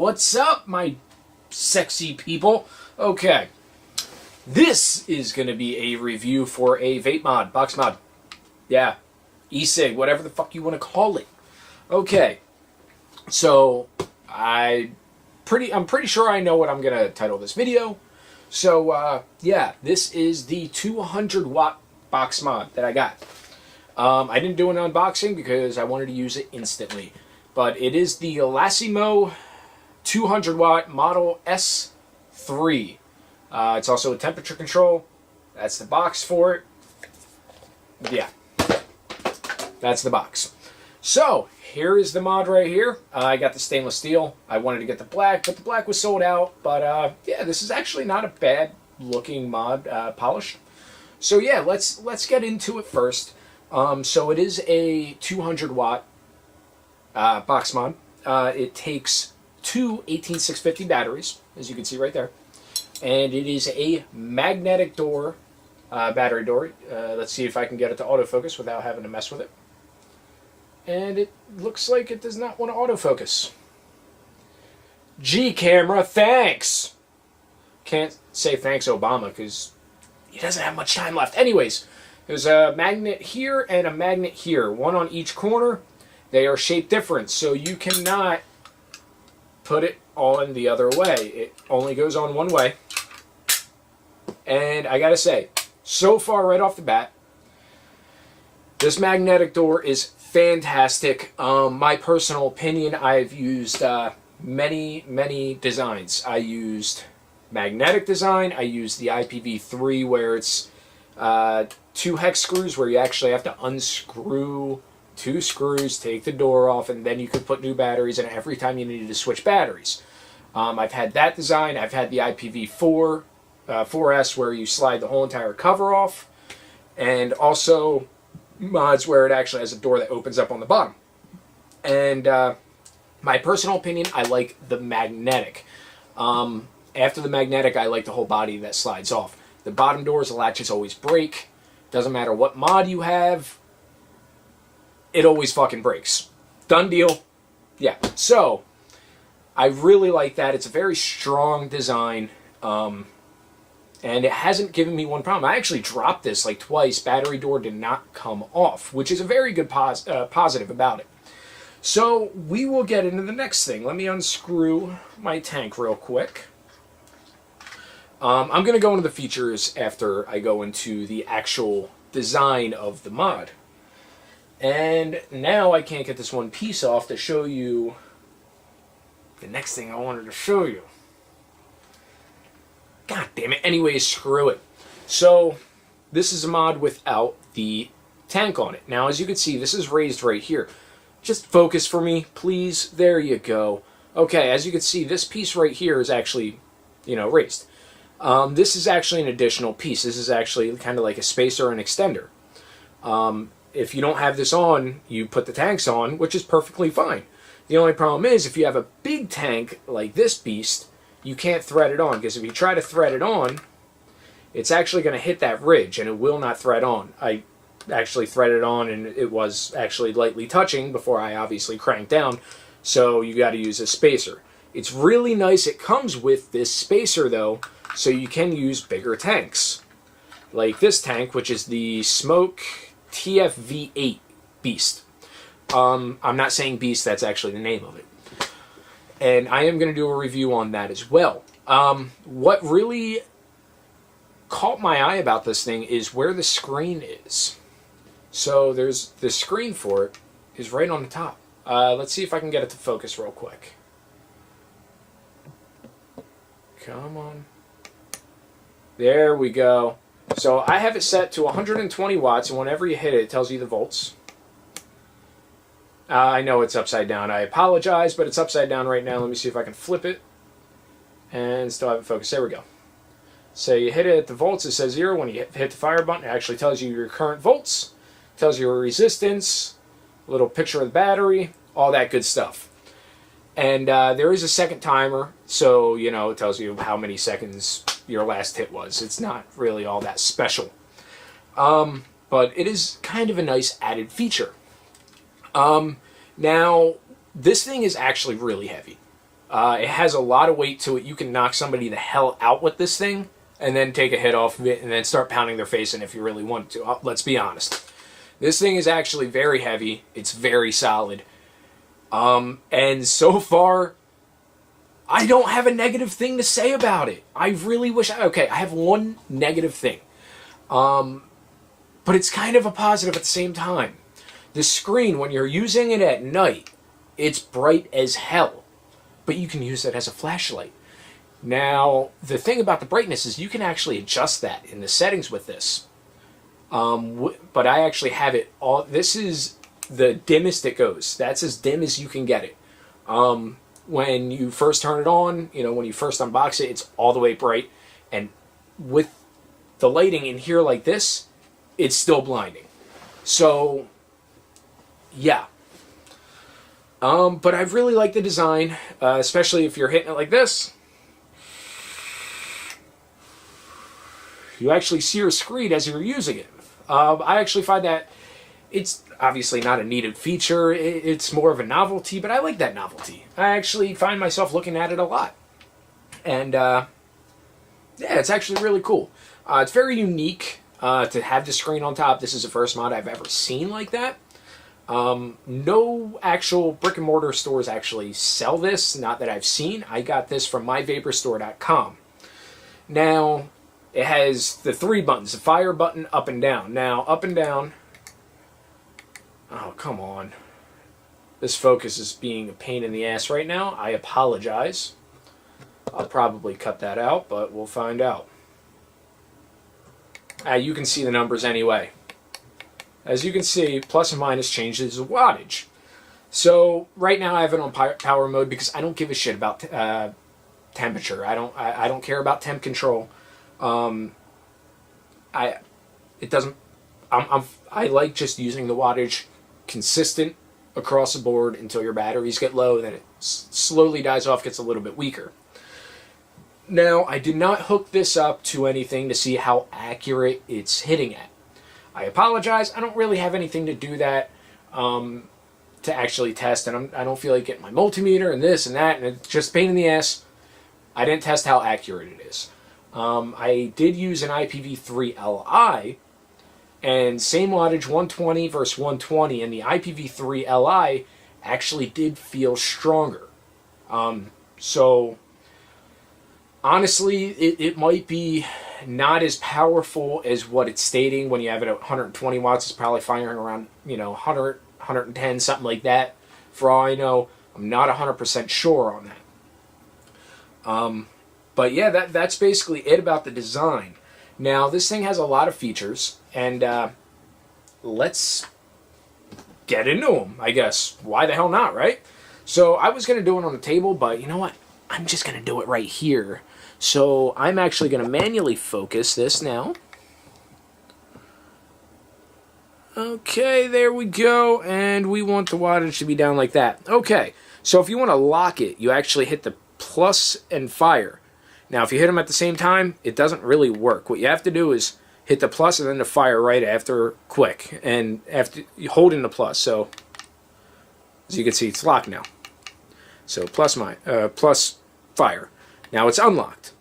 What's up, my sexy people? Okay, this is going to be a review for a vape mod, box mod. Yeah, e-cig, whatever the fuck you want to call it. Okay, so I'm pretty sure I know what I'm going to title this video. So, yeah, this is the 200 watt box mod that I got. I didn't do an unboxing because I wanted to use it instantly. But it is the Lasimo 200 watt Model S3. It's also a temperature control. That's the box for it. Yeah, that's the box. So, here is the mod right here. I got the stainless steel. I wanted to get the black, but the black was sold out. But, yeah, this is actually not a bad looking mod, polished. So, yeah, let's get into it first. So it is a 200 watt box mod. It takes two 18650 batteries, as you can see right there. And it is a magnetic door, battery door. Let's see if I can get it to autofocus without having to mess with it. And it looks like it does not want to autofocus. Gee, camera, thanks! Can't say thanks, Obama, because he doesn't have much time left. Anyways, there's a magnet here and a magnet here, one on each corner. They are shaped different, so you cannot put it on the other way. It only goes on one way. And I gotta say, so far right off the bat, this magnetic door is fantastic. My personal opinion, I've used many designs. I used magnetic design. I used the IPv3 where it's 2 hex screws where you actually have to unscrew 2 screws, take the door off, and then you could put new batteries in every time you needed to switch batteries. I've had that design. I've had the IPv4 4S where you slide the whole entire cover off, and also mods where it actually has a door that opens up on the bottom. And my personal opinion, I like the magnetic. After the magnetic, I like the whole body that slides off. The bottom doors, the latches always break. Doesn't matter what mod you have, it always fucking breaks. Done deal. Yeah, so I really like that. It's a very strong design, and it hasn't given me one problem. I actually dropped this like twice. Battery door did not come off, which is a very good positive about it. So we will get into the next thing. Let me unscrew my tank real quick. I'm going to go into the features after I go into the actual design of the mod. And now I can't get this one piece off to show you the next thing I wanted to show you. God damn it. Anyways, screw it. So, this is a mod without the tank on it. Now, as you can see, this is raised right here. Just focus for me, please. There you go. Okay, as you can see, this piece right here is actually, raised. This is actually an additional piece. This is actually kind of like a spacer and extender. If you don't have this on, you put the tanks on, which is perfectly fine. The only problem is if you have a big tank like this beast, you can't thread it on, because if you try to thread it on, it's actually going to hit that ridge and it will not thread on. I actually threaded on and it was actually lightly touching before I obviously cranked down, so you got to use a spacer. It's really nice it comes with this spacer though, so you can use bigger tanks. Like this tank, which is the Smoke TFV8 Beast. I'm not saying Beast, that's actually the name of it. And I am going to do a review on that as well. What really caught my eye about this thing is where the screen is. So there's the screen for it is right on the top. Let's see if I can get it to focus real quick. Come on. There we go. So I have it set to 120 watts, and whenever you hit it, it tells you the volts. I know it's upside down. I apologize, but it's upside down right now. Let me see if I can flip it and still have it focused. There we go. So you hit it at the volts, it says 0. When you hit the fire button, it actually tells you your current volts, tells you your resistance, a little picture of the battery, all that good stuff. And there is a second timer, so, it tells you how many seconds your last hit was. It's not really all that special. But it is kind of a nice added feature. Now, this thing is actually really heavy. It has a lot of weight to it. You can knock somebody the hell out with this thing and then take a hit off of it and then start pounding their face in if you really want to. Let's be honest. This thing is actually very heavy. It's very solid. And so far, I don't have a negative thing to say about it. I really wish okay, I have one negative thing. But it's kind of a positive at the same time. The screen, when you're using it at night, it's bright as hell. But you can use it as a flashlight. Now, the thing about the brightness is you can actually adjust that in the settings with this. But I actually have it all. This is the dimmest it goes. That's as dim as you can get it. When you first turn it on, when you first unbox it, it's all the way bright. And with the lighting in here like this, it's still blinding. So, yeah. But I really like the design, especially if you're hitting it like this. You actually see your screen as you're using it. I actually find that it's obviously not a needed feature. It's more of a novelty, but I like that novelty. I actually find myself looking at it a lot. And, yeah, it's actually really cool. It's very unique to have the screen on top. This is the first mod I've ever seen like that. No actual brick and mortar stores actually sell this, not that I've seen. I got this from myvaporstore.com. Now, it has the 3 buttons, the fire button, up and down. Now, up and down... Oh, come on. This focus is being a pain in the ass right now. I apologize. I'll probably cut that out, but we'll find out. You can see the numbers anyway. As you can see, plus and minus changes the wattage. So, right now I have it on power mode because I don't give a shit about temperature. I don't care about temp control. I like just using the wattage consistent across the board until your batteries get low, then it slowly dies off, gets a little bit weaker. Now, I did not hook this up to anything to see how accurate it's hitting at. I apologize, I don't really have anything to do that to actually test, and I don't feel like getting my multimeter and this and that, and it's just a pain in the ass. I didn't test how accurate it is. I did use an IPv3 Li, and same wattage, 120 versus 120, and the IPv3 Li actually did feel stronger. So, honestly, it might be not as powerful as what it's stating. When you have it at 120 watts, it's probably firing around, 100, 110, something like that. For all I know, I'm not 100% sure on that. But yeah, that's basically it about the design. Now, this thing has a lot of features, and let's get into them, I guess. Why the hell not, right? So, I was going to do it on the table, but you know what? I'm just going to do it right here. So, I'm actually going to manually focus this now. Okay, there we go, and we want the wattage to be down like that. Okay, so if you want to lock it, you actually hit the plus and fire. Now, if you hit them at the same time, it doesn't really work. What you have to do is hit the plus and then the fire right after, quick, and after holding the plus. So, as you can see, it's locked now. So plus fire. Now it's unlocked.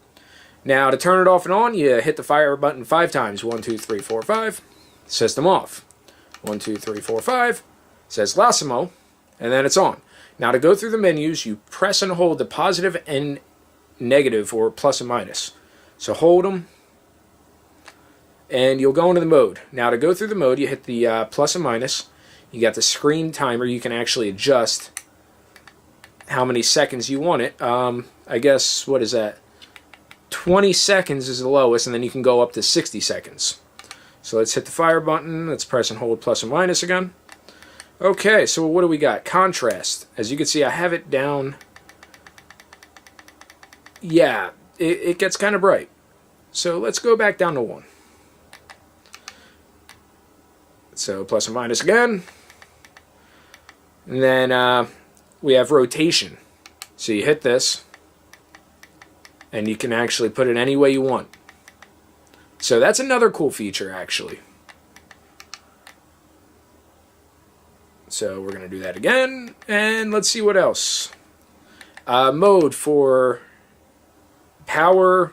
Now to turn it off and on, you hit the fire button 5 times. 1, 2, 3, 4, 5. System off. 1, 2, 3, 4, 5. Says Lasimo, and then it's on. Now to go through the menus, you press and hold the positive and negative, or plus and minus. So hold them, and you'll go into the mode. Now to go through the mode, you hit the plus and minus. You got the screen timer. You can actually adjust how many seconds you want it. I guess, what is that? 20 seconds is the lowest, and then you can go up to 60 seconds. So let's hit the fire button. Let's press and hold plus and minus again. Okay, so what do we got? Contrast. As you can see, I have it down. Yeah, it gets kind of bright. So let's go back down to 1. So plus and minus again. And then we have rotation. So you hit this, and you can actually put it any way you want. So that's another cool feature, actually. So we're going to do that again, and let's see what else. Mode for power,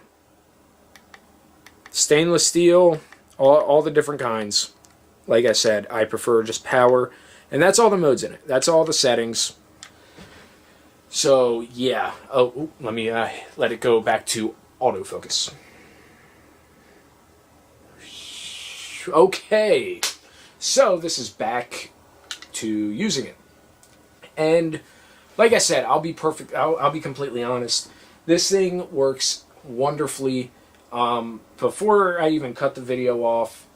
stainless steel, all the different kinds. Like I said, I prefer just power. And that's all the modes in it. That's all the settings. So, yeah. Oh, let me let it go back to autofocus. Okay. So, this is back to using it. And, like I said, I'll be completely honest. This thing works wonderfully. Before I even cut the video off,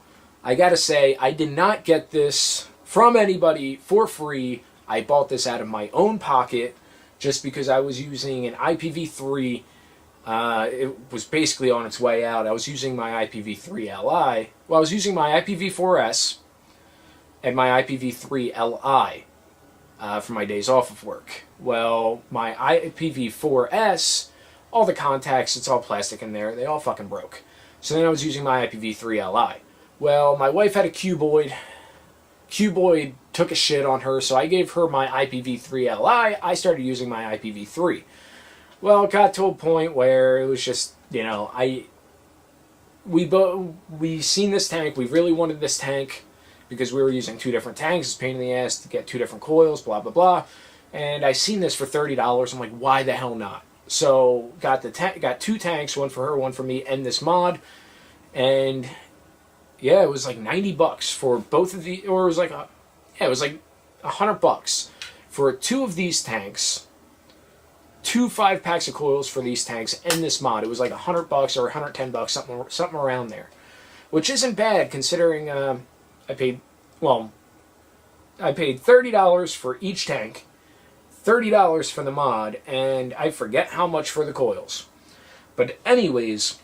I gotta say, I did not get this from anybody for free. I bought this out of my own pocket just because I was using an IPv3. It was basically on its way out. I was using my IPv3 Li. Well, I was using my IPv4S and my IPv3 Li for my days off of work. Well, my IPv4S, all the contacts, it's all plastic in there. They all fucking broke. So then I was using my IPv3 Li. Well, my wife had a cuboid. Cuboid took a shit on her, so I gave her my IPv3 Li. I started using my IPv3. Well, it got to a point where it was just, you know, we seen this tank. We really wanted this tank because we were using two different tanks. It's a pain in the ass to get two different coils, blah, blah, blah. And I seen this for $30. I'm like, why the hell not? So got two tanks, one for her, one for me, and this mod. And yeah, it was like $90 for both of the, or it was like, it was like $100 for two of these tanks, 2 5-packs of coils for these tanks, and this mod. It was like $100 or $110, something around there, which isn't bad considering I paid $30 for each tank, $30 for the mod, and I forget how much for the coils. But anyways,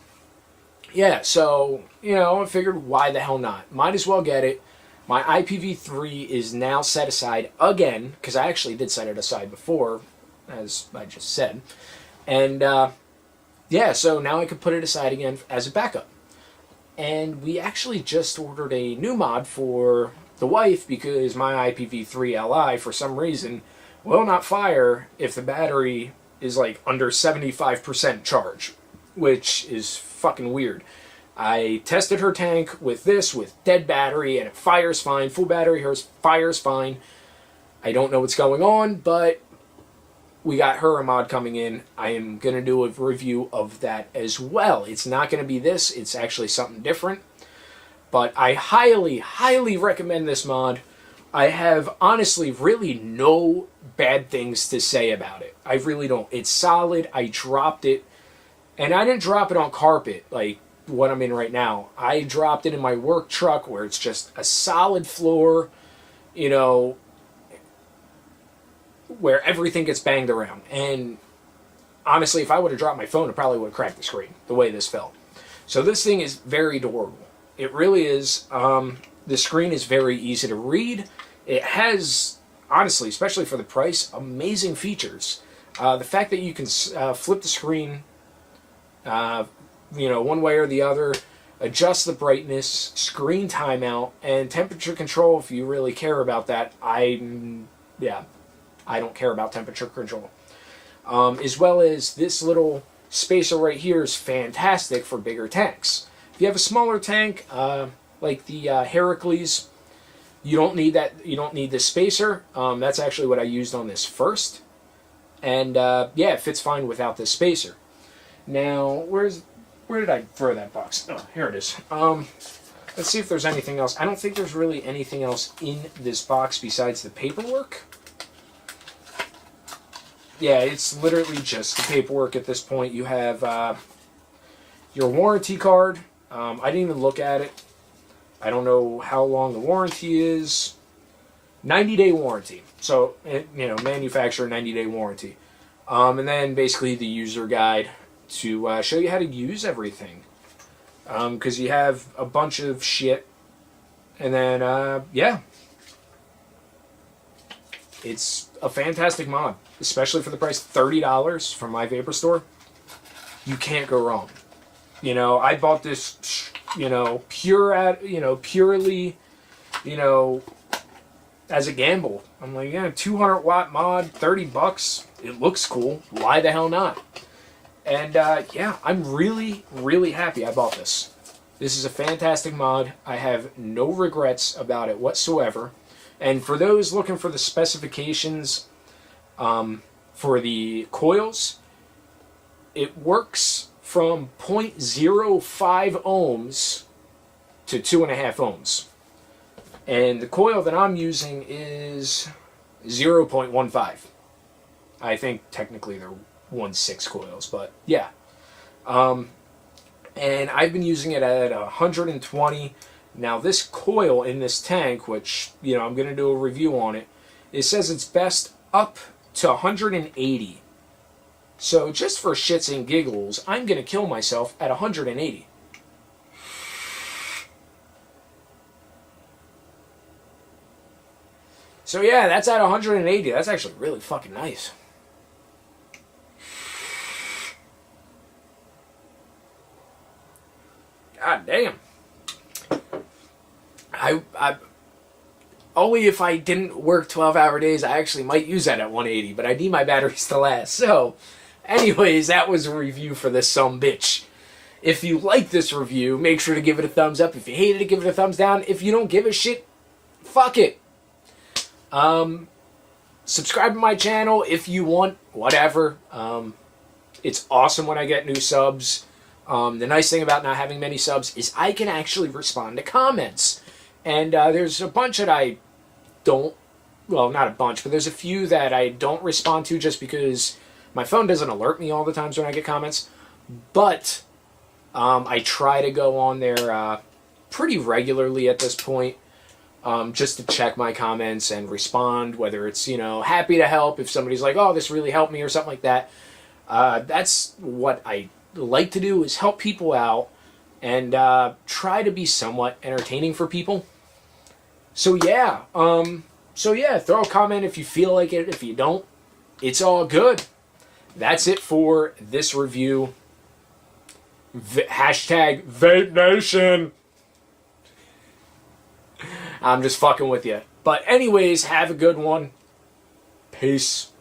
yeah, so, you know, I figured why the hell not? Might as well get it. My IPv3 is now set aside again, because I actually did set it aside before, as I just said. And, yeah, so now I can put it aside again as a backup. And we actually just ordered a new mod for the wife, because my IPv3 Li, for some reason, will not fire if the battery is like under 75% charge, which is fucking weird. I tested her tank with this, with dead battery, and it fires fine. Full battery, hers fires fine. I don't know what's going on, but we got her a mod coming in. I am going to do a review of that as well. It's not going to be this. It's actually something different. But I highly, highly recommend this mod. I have honestly really no bad things to say about it. I really don't. It's solid. I dropped it. And I didn't drop it on carpet like what I'm in right now. I dropped it in my work truck where it's just a solid floor, you know, where everything gets banged around. And honestly, if I would have dropped my phone, it probably would have cracked the screen the way this felt. So this thing is very durable. It really is. The screen is very easy to read. It has, honestly, especially for the price, amazing features. The fact that you can flip the screen, you know, one way or the other, adjust the brightness, screen timeout, and temperature control if you really care about that. I don't care about temperature control. As well as this little spacer right here is fantastic for bigger tanks. If you have a smaller tank, like the Heracles, you don't need that. You don't need this spacer. That's actually what I used on this first, and yeah, it fits fine without this spacer. Now, where did I throw that box? Oh, here it is. Let's see if there's anything else. I don't think there's really anything else in this box besides the paperwork. Yeah, it's literally just the paperwork at this point. You have your warranty card. I didn't even look at it. I don't know how long the warranty is. 90-day warranty. So, you know, manufacturer 90-day warranty. And then basically the user guide to show you how to use everything. Because you have a bunch of shit. And then, yeah. It's a fantastic mod. Especially for the price, $30 from my Vapor Store. You can't go wrong. You know, I bought this, you know, purely, you know, as a gamble. I'm like, yeah, 200 watt mod, $30. it looks cool. Why the hell not? And yeah, I'm really, really happy I bought this. This is a fantastic mod. I have no regrets about it whatsoever. And for those looking for the specifications for the coils, it works from 0.05 ohms to 2.5 ohms. And the coil that I'm using is 0.15. I think technically they're 1/6 coils, but yeah. And I've been using it at 120. Now this coil in this tank, which, you know, I'm going to do a review on it, it says it's best up to 180. So just for shits and giggles, I'm going to kill myself at 180. So yeah, that's at 180. That's actually really fucking nice. God damn. I only if I didn't work 12-hour days, I actually might use that at 180, but I need my batteries to last. So, anyways, that was a review for this sumbitch. If you like this review, make sure to give it a thumbs up. If you hated it, give it a thumbs down. If you don't give a shit, fuck it. Subscribe to my channel if you want, whatever. It's awesome when I get new subs. The nice thing about not having many subs is I can actually respond to comments. And there's a bunch that I don't, well, not a bunch, but there's a few that I don't respond to just because my phone doesn't alert me all the times when I get comments. But I try to go on there pretty regularly at this point, just to check my comments and respond, whether it's, you know, happy to help if somebody's like, oh, this really helped me or something like that. That's what I like to do, is help people out and try to be somewhat entertaining for people. So yeah, throw a comment if you feel like it. If you don't, it's all good. That's it for this review. Hashtag Vape Nation. I'm just fucking with you. But anyways, have a good one. Peace.